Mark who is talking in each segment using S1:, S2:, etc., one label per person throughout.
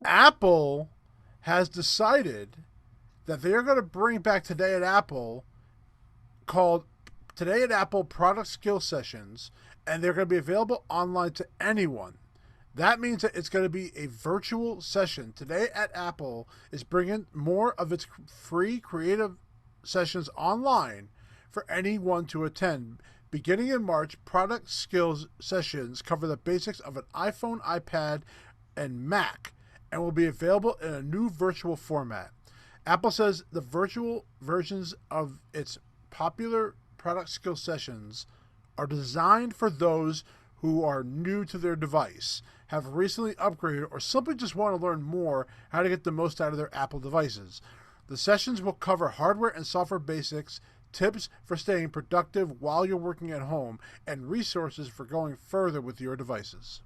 S1: Apple has decided that they are going to bring back Today at Apple, called Today at Apple Product Skill Sessions, and they're going to be available online to anyone. That means that it's going to be a virtual session. Today at Apple is bringing more of its free creative sessions online for anyone to attend. Beginning in March, product skills sessions cover the basics of an iPhone, iPad, and Mac, and will be available in a new virtual format. Apple says the virtual versions of its popular product skill sessions are designed for those who are new to their device, have recently upgraded, or simply just want to learn more how to get the most out of their Apple devices. The sessions will cover hardware and software basics, tips for staying productive while you're working at home, and resources for going further with your devices.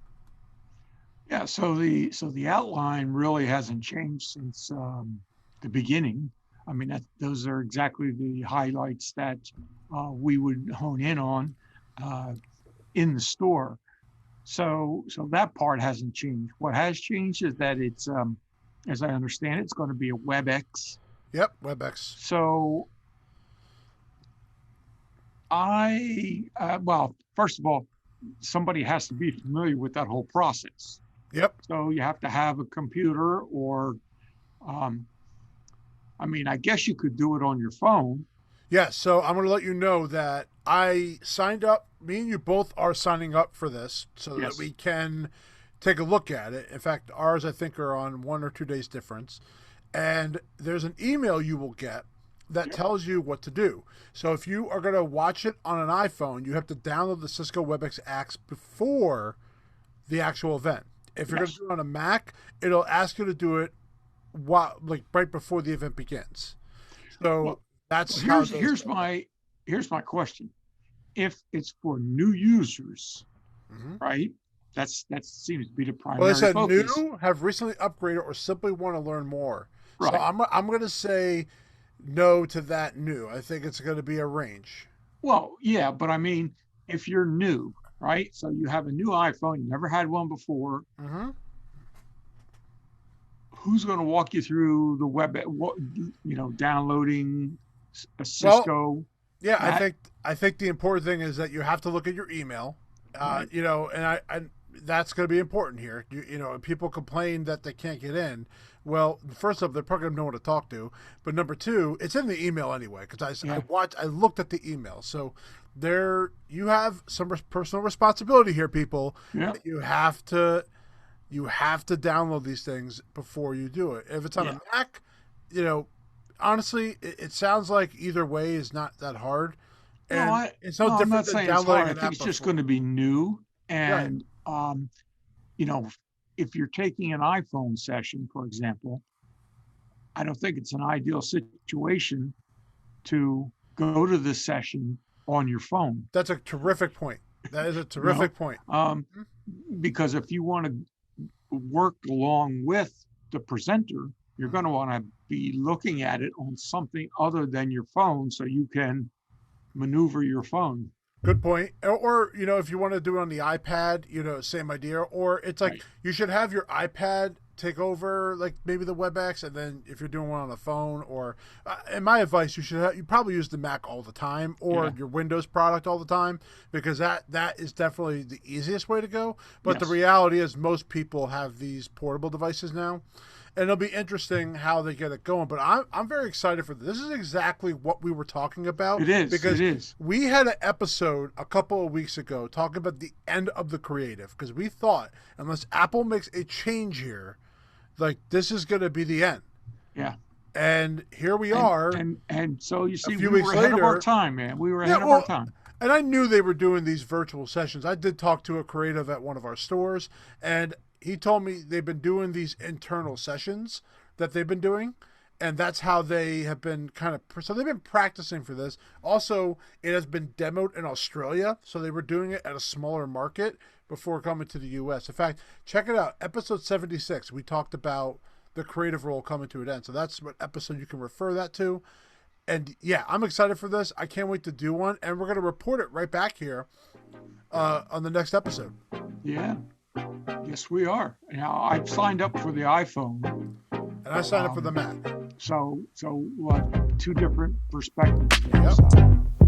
S2: Yeah, so the outline really hasn't changed since the beginning. I mean, those are exactly the highlights that we would hone in on in the store. So that part hasn't changed. What has changed is that it's, as I understand it, it's going to be a WebEx.
S1: Yep, WebEx.
S2: So well, first of all, somebody has to be familiar with that whole process.
S1: Yep.
S2: So you have to have a computer or, I guess you could do it on your phone.
S1: Yes, so I'm going to let you know that I signed up. Me and you both are signing up for this so
S2: Yes.
S1: that we can take a look at it. In fact, ours, I think, are on 1 or 2 days difference. And there's an email you will get that tells you what to do. So if you are going to watch it on an iPhone, you have to download the Cisco WebEx apps before the actual event. If you're going to do it on a Mac, it'll ask you to do it right before the event begins. So that's
S2: here's my question. If it's for new users, right? That seems to be the primary
S1: Well, they said
S2: focus.
S1: new, have recently upgraded, or simply want to learn more.
S2: Right.
S1: So I'm going to say no to that new. I think it's going to be a range.
S2: Well, yeah, but I mean, if you're new, right? So you have a new iPhone, you never had one before. Who's going to walk you through the web? Downloading a Cisco.
S1: Well, yeah, I think the important thing is that you have to look at your email.
S2: Right.
S1: And I that's going to be important here. People complain that they can't get in. Well, first off, they're probably going to know what to talk to. But number two, it's in the email anyway because I looked at the email. So you have some personal responsibility here, people.
S2: Yeah.
S1: You have to download these things before you do it. If it's on a Mac, honestly, it sounds like either way is not that hard. And it's no different
S2: I'm not
S1: than
S2: saying it's
S1: downloading
S2: hard. I
S1: an
S2: think
S1: app
S2: it's just
S1: before.
S2: going to be new. And, if you're taking an iPhone session, for example, I don't think it's an ideal situation to go to the session on your phone.
S1: That's a terrific point. That is a terrific point.
S2: Because if you want to work along with the presenter, you're going to want to be looking at it on something other than your phone so you can maneuver your phone.
S1: Good point. Or if you want to do it on the iPad, same idea. Or it's like you should have your iPad take over, like maybe the WebEx, and then if you're doing one on the phone, or in my advice, you probably use the Mac all the time, or your Windows product all the time, because that is definitely the easiest way to go. But the reality is most people have these portable devices now. And it'll be interesting how they get it going. But I'm very excited for this. This is exactly what we were talking about.
S2: It is.
S1: Because we had an episode a couple of weeks ago talking about the end of the creative. Because we thought, unless Apple makes a change here, like this is going to be the end.
S2: Yeah.
S1: And here we are.
S2: And so you see,
S1: we
S2: were ahead of our time, man. We were ahead of our time.
S1: And I knew they were doing these virtual sessions. I did talk to a creative at one of our stores, and he told me they've been doing these internal sessions that they've been doing, and that's how they have been so they've been practicing for this. Also, it has been demoed in Australia, so they were doing it at a smaller market before coming to the U.S. In fact, check it out. Episode 76, we talked about the creative role coming to an end. So that's what episode you can refer that to. And yeah, I'm excited for this. I can't wait to do one. And we're going to report it right back here on the next episode.
S2: Yeah. Yes, we are. Now, I've signed up for the iPhone.
S1: And I signed up for the Mac.
S2: So what? Two different perspectives.
S1: Yep.